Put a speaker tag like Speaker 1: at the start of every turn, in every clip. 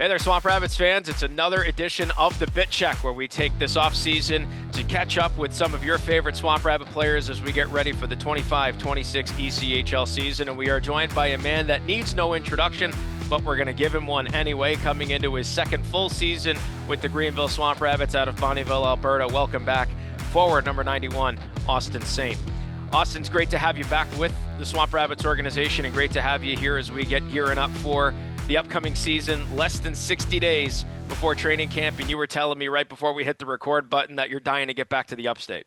Speaker 1: Hey there, Swamp Rabbits fans. It's another edition of the Bit Check where we take this off season to catch up with some of your favorite Swamp Rabbit players as we get ready for the 25-26 ECHL season. And we are joined by a man that needs no introduction, but we're going to give him one anyway, coming into his second full season with the Greenville Swamp Rabbits out of Bonneville, Alberta. Welcome back, forward number 91, Austin Saint. Austin, it's great to have you back with the Swamp Rabbits organization, and great to have you here as we get gearing up for the upcoming season. Less than 60 days before training camp, and you were telling me right before we hit the record button that you're dying to get back to the upstate.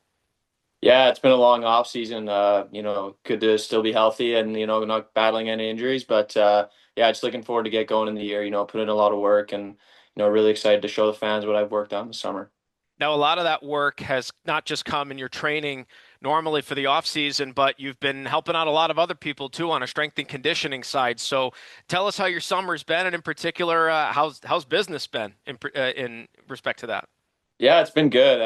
Speaker 2: Yeah, it's been a long off season. Good to still be healthy and not battling any injuries. But yeah, just looking forward to get going in the year. Put in a lot of work and really excited to show the fans what I've worked on this summer.
Speaker 1: Now, a lot of that work has not just come in your training normally for the off season, but you've been helping out a lot of other people too on a strength and conditioning side. So, tell us how your summer's been, and in particular, how's business been in respect to that.
Speaker 2: Yeah, it's been good.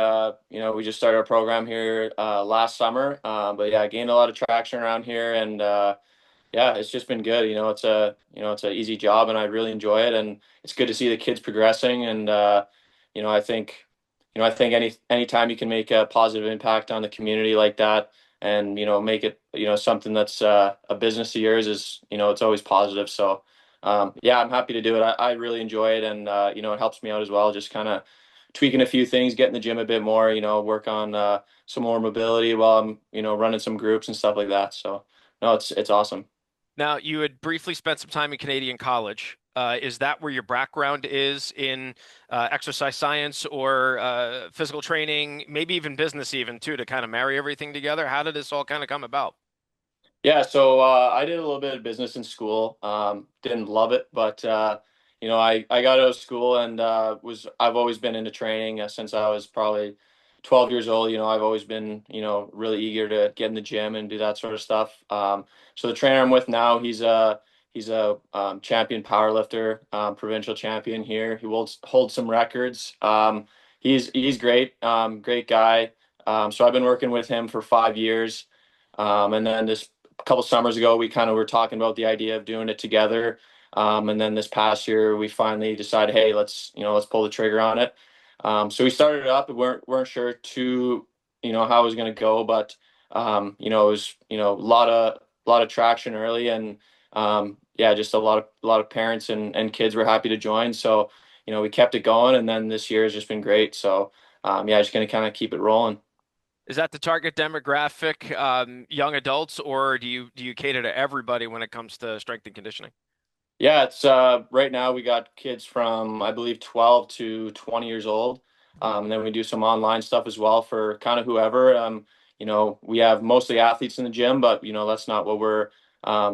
Speaker 2: We just started our program here last summer. But yeah, gained a lot of traction around here, and yeah, it's just been good. It's a easy job, and I really enjoy it, and it's good to see the kids progressing. And I think any time you can make a positive impact on the community like that, and make it something that's a business of yours is it's always positive. So yeah, I'm happy to do it. I really enjoy it, and it helps me out as well. Just kind of tweaking a few things, get in the gym a bit more. Work on some more mobility while I'm running some groups and stuff like that. So no, it's awesome.
Speaker 1: Now, you had briefly spent some time in Canadian college. Is that where your background is in exercise science or physical training, maybe even business even too, to kind of marry everything together? How did this all kind of come about?
Speaker 2: Yeah, so I did a little bit of business in school. Didn't love it, but I got out of school and I've always been into training since I was probably 12 years old. I've always been really eager to get in the gym and do that sort of stuff. So the trainer I'm with now, he's a champion powerlifter, provincial champion here. He holds some records. He's great, great guy. So I've been working with him for 5 years. And then this a couple summers ago, we kind of were talking about the idea of doing it together. And then this past year, we finally decided, hey, let's pull the trigger on it. So we started it up. We weren't sure how it was going to go, but it was a lot of traction early, and yeah, just a lot of parents and kids were happy to join. So we kept it going, and then this year has just been great. So yeah, just going to kind of keep it rolling.
Speaker 1: Is that the target demographic, young adults, or do you cater to everybody when it comes to strength and conditioning?
Speaker 2: Yeah, it's right now we got kids from I believe 12 to 20 years old. And then we do some online stuff as well for kind of whoever. We have mostly athletes in the gym, but that's not what we're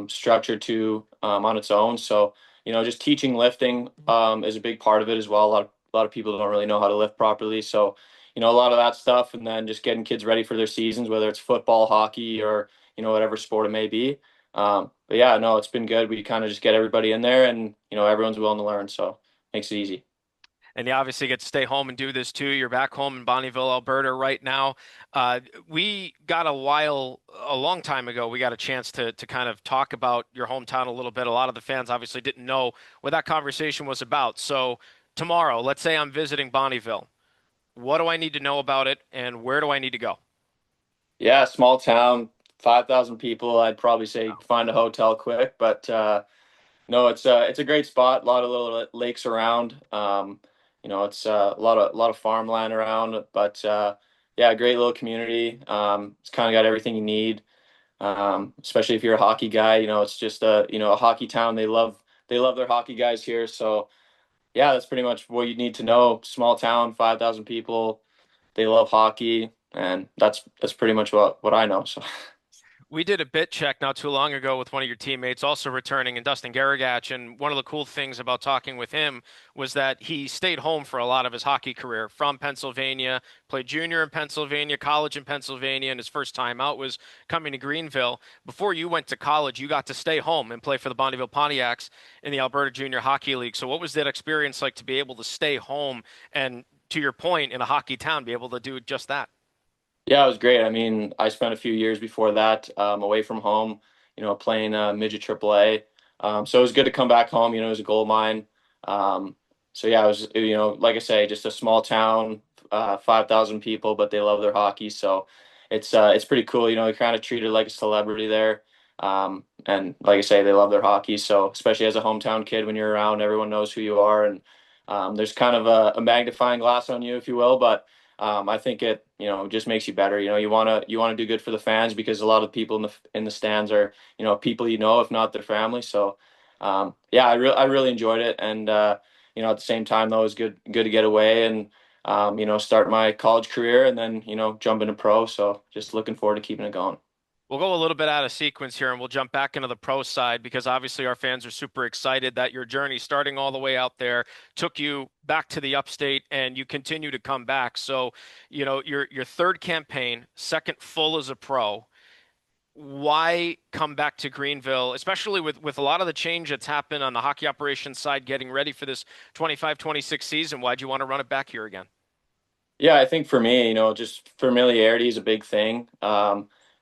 Speaker 2: structured to on its own. So, just teaching lifting is a big part of it as well. A lot of people don't really know how to lift properly. So, a lot of that stuff, and then just getting kids ready for their seasons, whether it's football, hockey, or whatever sport it may be. But yeah, no, it's been good. We kind of just get everybody in there, and everyone's willing to learn, so makes it easy.
Speaker 1: And you obviously get to stay home and do this too. You're back home in Bonneville, Alberta right now. We got a long time ago, we got a chance to kind of talk about your hometown a little bit. A lot of the fans obviously didn't know what that conversation was about. So tomorrow, let's say I'm visiting Bonneville. What do I need to know about it, and where do I need to go?
Speaker 2: Yeah, small town, 5,000 people. I'd probably say find a hotel quick, but no, it's a great spot. A lot of little lakes around. It's a lot of farmland around, but yeah, great little community. It's kind of got everything you need. Especially if you're a hockey guy, it's just a hockey town. They love their hockey guys here. So yeah, that's pretty much what you need to know. Small town, 5,000 people. They love hockey, and that's pretty much what I know. So
Speaker 1: We did a bit check not too long ago with one of your teammates, also returning, and Dustin Garagach. And one of the cool things about talking with him was that he stayed home for a lot of his hockey career from Pennsylvania, played junior in Pennsylvania, college in Pennsylvania, and his first time out was coming to Greenville. Before you went to college, you got to stay home and play for the Bonneville Pontiacs in the Alberta Junior Hockey League. So what was that experience like to be able to stay home and, to your point, in a hockey town, be able to do just that?
Speaker 2: yeah, it was great. I mean, I spent a few years before that away from home, playing midget AAA. So it was good to come back home. It was a gold mine. so yeah, it was, like I say, just a small town, 5,000 people, but they love their hockey. So it's pretty cool. You're kind of treated like a celebrity there. And like I say, they love their hockey. So especially as a hometown kid, when you're around, everyone knows who you are. And there's kind of a magnifying glass on you, if you will. But I think it, just makes you better. You want to do good for the fans because a lot of people in the stands are, people if not their family. So yeah, I really enjoyed it. And at the same time, though, it was good to get away and start my college career and then jump into pro. So just looking forward to keeping it going.
Speaker 1: We'll go a little bit out of sequence here and we'll jump back into the pro side because obviously our fans are super excited that your journey starting all the way out there took you back to the upstate and you continue to come back. So, your third campaign, second full as a pro. Why come back to Greenville, especially with a lot of the change that's happened on the hockey operations side getting ready for this 25-26 season? Why'd you want to run it back here again?
Speaker 2: Yeah, I think for me, just familiarity is a big thing.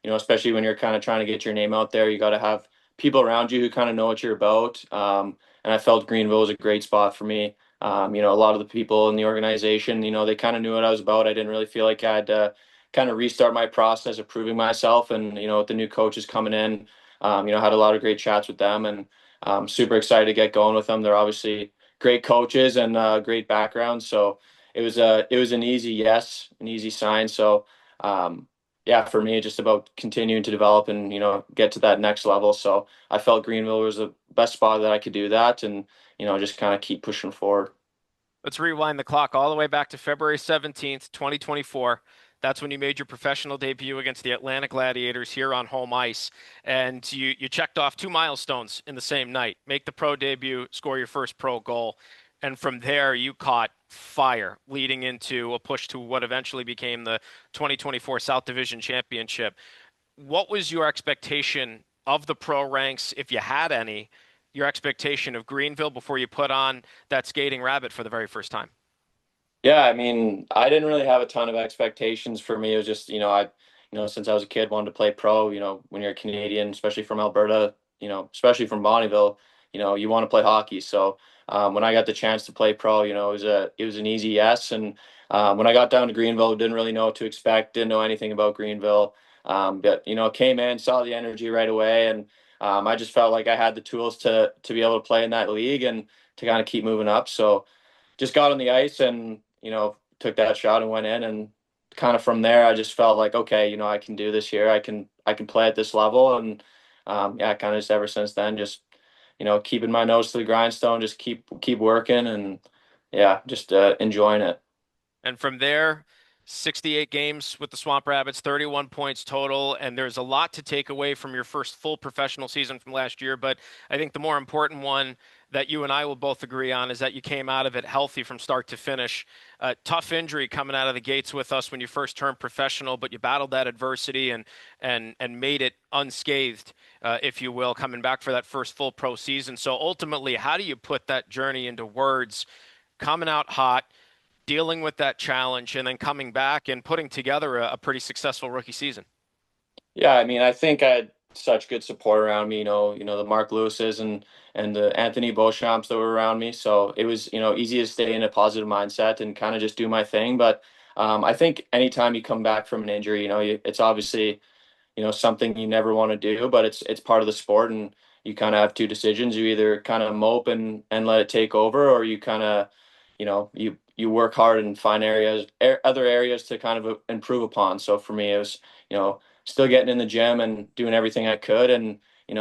Speaker 2: Especially when you're kind of trying to get your name out there, you got to have people around you who kind of know what you're about. And I felt Greenville was a great spot for me. A lot of the people in the organization, they kind of knew what I was about. I didn't really feel like I had to kind of restart my process of proving myself. And, with the new coaches coming in, had a lot of great chats with them and super excited to get going with them. They're obviously great coaches and great background. So, it was an easy yes, an easy sign. So yeah, for me, just about continuing to develop and get to that next level. So I felt Greenville was the best spot that I could do that, and just kind of keep pushing forward.
Speaker 1: Let's rewind the clock all the way back to February 17th, 2024. That's when you made your professional debut against the Atlanta Gladiators here on home ice. And you checked off two milestones in the same night. Make the pro debut, score your first pro goal. And from there, you caught fire leading into a push to what eventually became the 2024 South Division Championship. What was your expectation of the pro ranks, if you had any, your expectation of Greenville before you put on that skating rabbit for the very first time?
Speaker 2: Yeah, I mean, I didn't really have a ton of expectations. For me, it was just, since I was a kid, wanted to play pro. When you're a Canadian, especially from Alberta, especially from Bonneville, you want to play hockey. So when I got the chance to play pro, it was an easy yes. And when I got down to Greenville, didn't really know what to expect, didn't know anything about Greenville. But came in, saw the energy right away, and I just felt like I had the tools to be able to play in that league and to kind of keep moving up. So just got on the ice and took that shot and went in, and kind of from there I just felt like, okay, I can do this here. I can play at this level. And yeah, kind of just ever since then, just keeping my nose to the grindstone, just keep working, and yeah, just enjoying it.
Speaker 1: And from there, 68 games with the Swamp Rabbits, 31 points total. And there's a lot to take away from your first full professional season from last year. But I think the more important one that you and I will both agree on is that you came out of it healthy from start to finish. Tough injury coming out of the gates with us when you first turned professional, but you battled that adversity and made it unscathed, if you will, coming back for that first full pro season. So ultimately, how do you put that journey into words, coming out hot, dealing with that challenge, and then coming back and putting together a pretty successful rookie season?
Speaker 2: Yeah, I mean, I think I had such good support around me. The Mark Lewises and the Anthony Beauchamps that were around me. So it was easy to stay in a positive mindset and kind of just do my thing. But I think anytime you come back from an injury, it's obviously something you never want to do, but it's part of the sport, and you kind of have two decisions. You either kind of mope and let it take over, or you kind of you work hard and find other areas to kind of improve upon. So for me, it was still getting in the gym and doing everything I could, and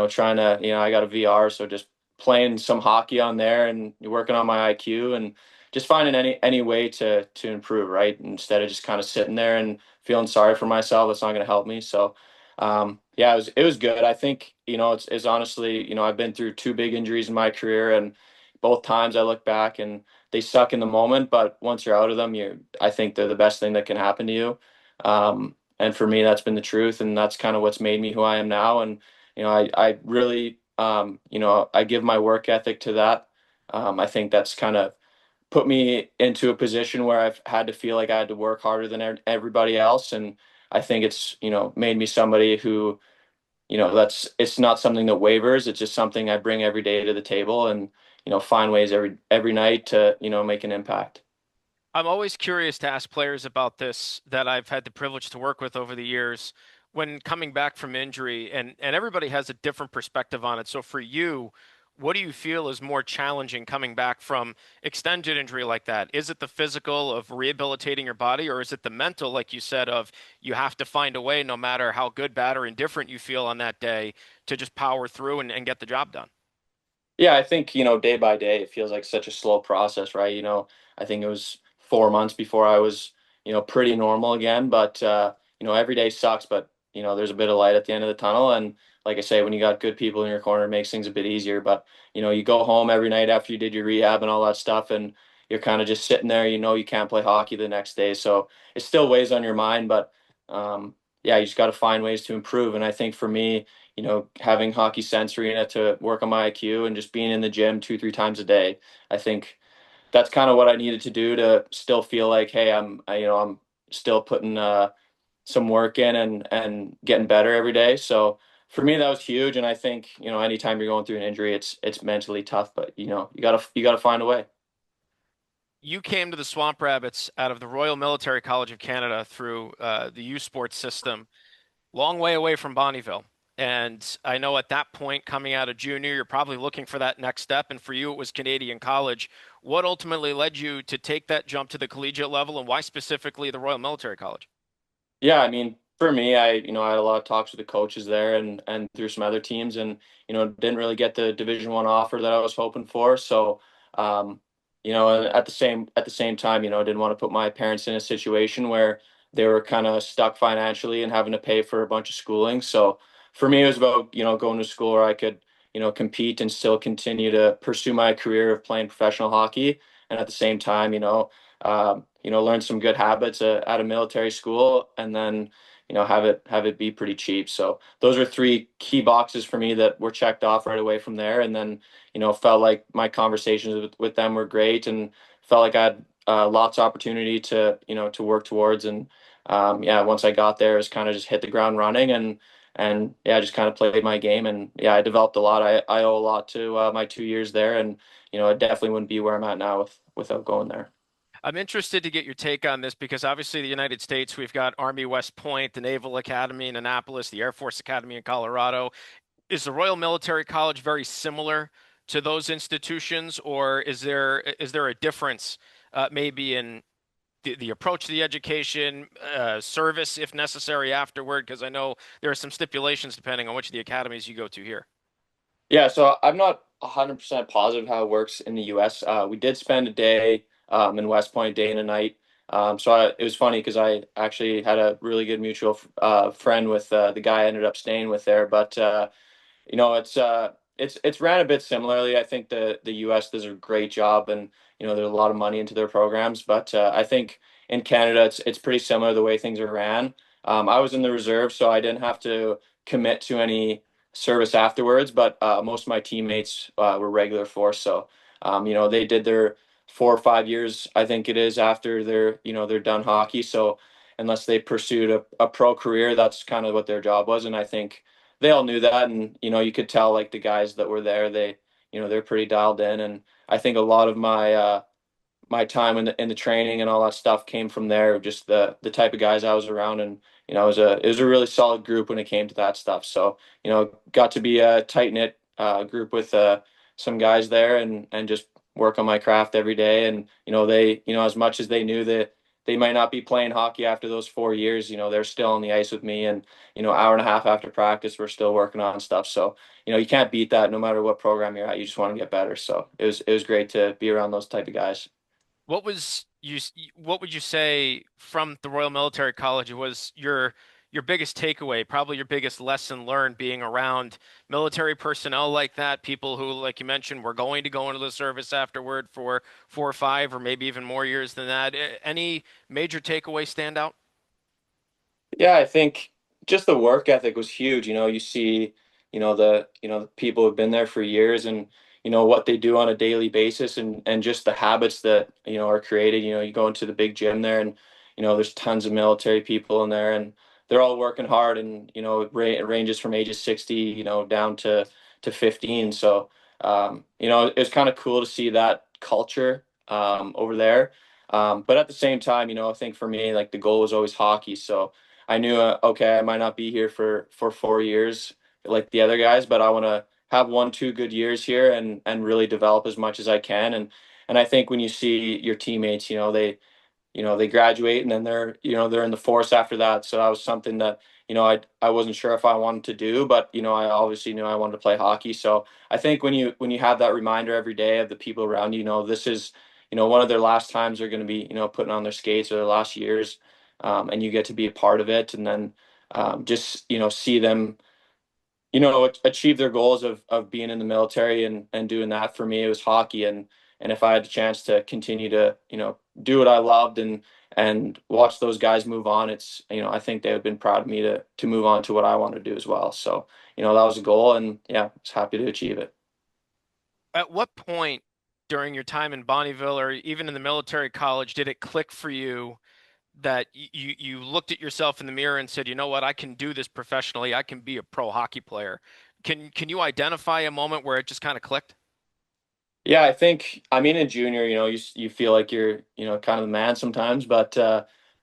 Speaker 2: trying to I got a VR, so just playing some hockey on there and working on my IQ and just finding any way to improve, right? Instead of just kind of sitting there and feeling sorry for myself, that's not going to help me. So yeah, it was good. I think it's honestly I've been through two big injuries in my career, and both times I look back and they suck in the moment, but once you're out of them, I think they're the best thing that can happen to you. And for me, that's been the truth, and that's kind of what's made me who I am now. And I really I give my work ethic to that. I think that's kind of put me into a position where I've had to feel like I had to work harder than everybody else, and I think it's made me somebody who it's not something that wavers. It's just something I bring every day to the table. And find ways every night to, make an impact.
Speaker 1: I'm always curious to ask players about this that I've had the privilege to work with over the years when coming back from injury, and everybody has a different perspective on it. So for you, what do you feel is more challenging coming back from extended injury like that? Is it the physical of rehabilitating your body, or is it the mental, like you said, of you have to find a way, no matter how good, bad, or indifferent you feel on that day, to just power through and get the job done?
Speaker 2: Yeah, I think, day by day, it feels like such a slow process, right? I think it was 4 months before I was, pretty normal again. But, every day sucks, but, there's a bit of light at the end of the tunnel. And like I say, when you got good people in your corner, it makes things a bit easier. But, you go home every night after you did your rehab and all that stuff, and you're kind of just sitting there, you can't play hockey the next day. So it still weighs on your mind, but, yeah, you just got to find ways to improve. And I think for me, having Hockey Sense Arena to work on my IQ and just being in the gym 2, 3 times a day. I think that's kind of what I needed to do to still feel like, hey, I'm still putting some work in and getting better every day. So for me, that was huge. And I think, anytime you're going through an injury, it's mentally tough, but you gotta find a way.
Speaker 1: You came to the Swamp Rabbits out of the Royal Military College of Canada through the U Sports system, long way away from Bonnyville. And I know at that point, coming out of junior, you're probably looking for that next step. And for you, it was Canadian College. What ultimately led you to take that jump to the collegiate level, and why specifically the Royal Military College?
Speaker 2: Yeah, I mean, for me, I had a lot of talks with the coaches there and through some other teams, and didn't really get the Division 1 offer that I was hoping for. So, um, and at the same time, I didn't want to put my parents in a situation where they were kind of stuck financially and having to pay for a bunch of schooling. So for me, it was about, going to school where I could, compete and still continue to pursue my career of playing professional hockey, and at the same time, learn some good habits at a military school, and then have it be pretty cheap. So those are three key boxes for me that were checked off right away from there. And then felt like my conversations with them were great, and felt like I had lots of opportunity to work towards. And yeah, once I got there, it was kind of just hit the ground running, and yeah, I just kind of played my game, and yeah, I developed a lot. I owe a lot to my 2 years there, and I definitely wouldn't be where I'm at now without going there.
Speaker 1: I'm interested to get your take on this because obviously the United States, we've got Army West Point, the Naval Academy in Annapolis, the Air Force Academy in Colorado. Is the Royal Military College very similar to those institutions, or is there a difference maybe in the approach to the education, service if necessary afterward? Because I know there are some stipulations depending on which of the academies you go to here.
Speaker 2: Yeah, so I'm not 100% positive how it works in the US. We did spend a day in West Point, day and a night. It was funny because I actually had a really good mutual friend with the guy I ended up staying with there. But it's ran a bit similarly. I think the US does a great job, and there's a lot of money into their programs. But I think in Canada, it's pretty similar the way things are ran. I was in the reserve, so I didn't have to commit to any service afterwards. But most of my teammates were regular force, so they did their 4 or 5 years, I think it is, after they're done hockey. So unless they pursued a pro career, that's kind of what their job was, and I think they all knew that. And you could tell, like, the guys that were there, they're pretty dialed in. And I think a lot of my time in the training and all that stuff came from there, just the type of guys I was around. And it was a really solid group when it came to that stuff. So got to be a tight knit group with some guys there, and just work on my craft every day. And they, as much as they knew that they might not be playing hockey after those 4 years, they're still on the ice with me. And hour and a half after practice, we're still working on stuff. So you can't beat that no matter what program you're at. You just want to get better. So it was great to be around those type of guys.
Speaker 1: What was you? What would you say from the Royal Military College was your biggest takeaway, probably your biggest lesson learned being around military personnel like that, people who, like you mentioned, were going to go into the service afterward for 4 or 5 or maybe even more years than that. Any major takeaway stand out?
Speaker 2: Yeah, I think just the work ethic was huge. You see, the people who've been there for years, and what they do on a daily basis, and just the habits that are created. You go into the big gym there, and there's tons of military people in there, and they're all working hard. And it ranges from ages 60, down to 15. So It was kind of cool to see that culture over there. But at the same time, I think for me, like the goal was always hockey. So I knew, okay, I might not be here for 4 years like the other guys, but I want to have 1, 2 good years here and really develop as much as I can. And I think when you see your teammates, they graduate and then they're in the force after that. So that was something that, I wasn't sure if I wanted to do, but I obviously knew I wanted to play hockey. So I think when you have that reminder every day of the people around you, this is, one of their last times they're going to be, putting on their skates or their last years, and you get to be a part of it. And then just, see them achieve their goals of being in the military and doing that. For me, it was hockey. And if I had the chance to continue to, do what I loved and watch those guys move on, it's, I think they would have been proud of me to move on to what I want to do as well. So, that was a goal, and yeah, I was happy to achieve it.
Speaker 1: At what point during your time in Bonneville or even in the military college did it click for you that you looked at yourself in the mirror and said, you know what, I can do this professionally. I can be a pro hockey player. Can you identify a moment where it just kind of clicked?
Speaker 2: Yeah, I think in junior, you feel like you're, kind of the man sometimes, but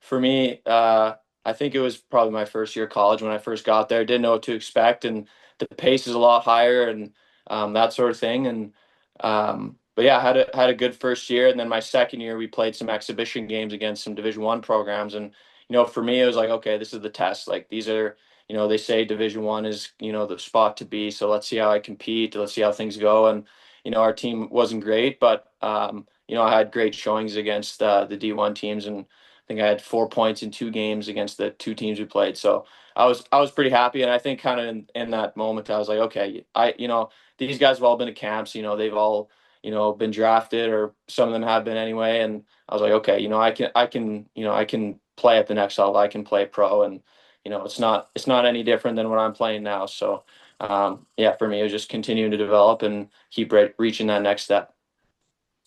Speaker 2: for me, I think it was probably my first year of college when I first got there. Didn't know what to expect, and the pace is a lot higher, and that sort of thing. And but yeah, I had a good first year, and then my second year we played some exhibition games against some Division 1 programs, and for me it was like, okay, this is the test. Like these are, they say Division 1 is, the spot to be. So let's see how I compete. Let's see how things go. And our team wasn't great, but I had great showings against the D1 teams, and I think I had 4 points in 2 games against the 2 teams we played. So I was pretty happy, and I think kind of in that moment I was like, okay, these guys have all been to camps, they've all been drafted, or some of them have been anyway, and I was like, okay, I can play at the next level, I can play pro, and it's not any different than what I'm playing now. So yeah, for me, it was just continuing to develop and keep reaching that next step.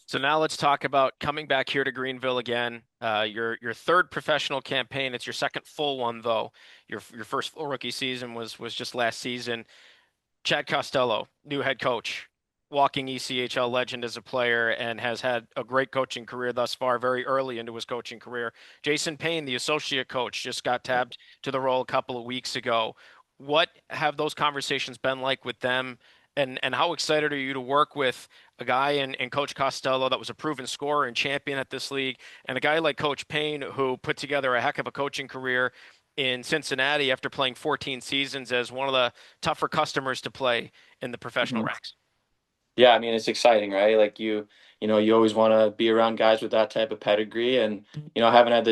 Speaker 1: So now let's talk about coming back here to Greenville again. Your third professional campaign. It's your second full one, though. Your first full rookie season was just last season. Chad Costello, new head coach, walking ECHL legend as a player, and has had a great coaching career thus far, very early into his coaching career. Jason Payne, the associate coach, just got tabbed to the role a couple of weeks ago. What have those conversations been like with them? And how excited are you to work with a guy in Coach Costello that was a proven scorer and champion at this league, and a guy like Coach Payne who put together a heck of a coaching career in Cincinnati after playing 14 seasons as one of the tougher customers to play in the professional
Speaker 2: Mhm.
Speaker 1: ranks?
Speaker 2: Yeah, it's exciting, right? Like you always want to be around guys with that type of pedigree, and I haven't had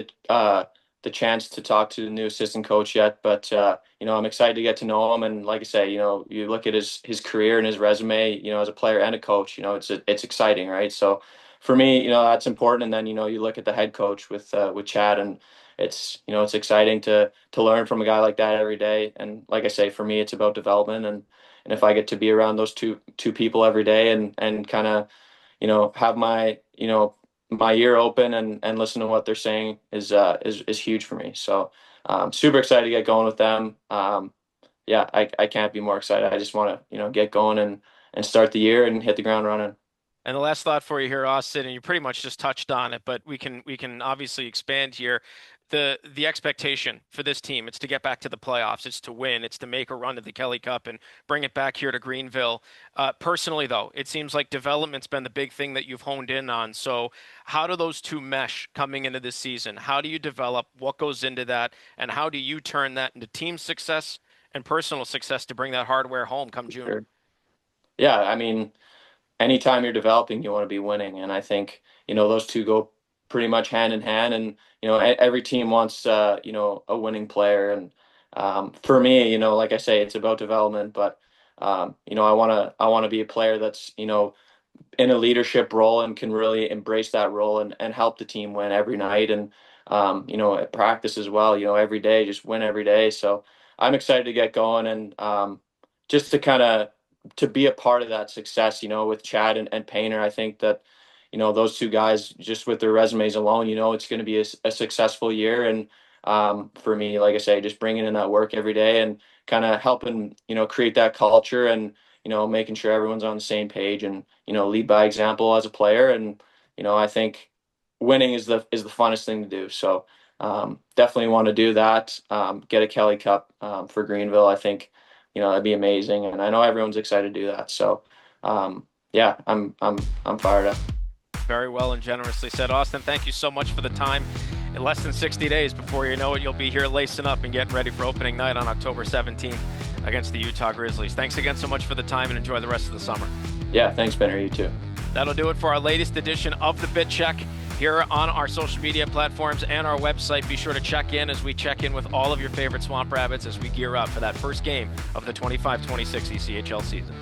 Speaker 2: the chance to talk to the new assistant coach yet, but I'm excited to get to know him. And like I say, you look at his career and his resume, as a player and a coach, it's exciting, right? So for me, that's important. And then you look at the head coach with Chad, and it's exciting to learn from a guy like that every day. And like I say, for me, it's about development, and if I get to be around those two people every day and kind of have my ear open and listen to what they're saying is huge for me. So super excited to get going with them. Yeah, I can't be more excited. I just want to get going and start the year and hit the ground running.
Speaker 1: And the last thought for you here, Austin, and you pretty much just touched on it, but we can obviously expand here. The expectation for this team, it's to get back to the playoffs, it's to win, it's to make a run to the Kelly Cup and bring it back here to Greenville. Personally, though, it seems like development's been the big thing that you've honed in on. So, how do those two mesh coming into this season? How do you develop? What goes into that? And how do you turn that into team success and personal success to bring that hardware home come June?
Speaker 2: Sure. Yeah, anytime you're developing, you want to be winning, and I think those two go pretty much hand in hand. And every team wants a winning player, and for me, like I say, it's about development. But I want to be a player that's in a leadership role and can really embrace that role and help the team win every night, and at practice as well, every day, just win every day. So I'm excited to get going, and just to kind of to be a part of that success, with Chad and Painter. I think that those two guys, just with their resumes alone, it's going to be a successful year. And for me, like I say, just bringing in that work every day and kind of helping create that culture, and making sure everyone's on the same page and, lead by example as a player. And, I think winning is the funnest thing to do. So definitely want to do that. Get a Kelly Cup for Greenville. I think, that'd be amazing. And I know everyone's excited to do that. So yeah, I'm fired up.
Speaker 1: Very well and generously said. Austin, thank you so much for the time. In less than 60 days, before you know it, you'll be here lacing up and getting ready for opening night on October 17th against the Utah Grizzlies. Thanks again so much for the time, and enjoy the rest of the summer.
Speaker 2: Yeah, thanks, Benner. You too.
Speaker 1: That'll do it for our latest edition of the Bit Check here on our social media platforms and our website. Be sure to check in as we check in with all of your favorite Swamp Rabbits as we gear up for that first game of the 25-26 ECHL season.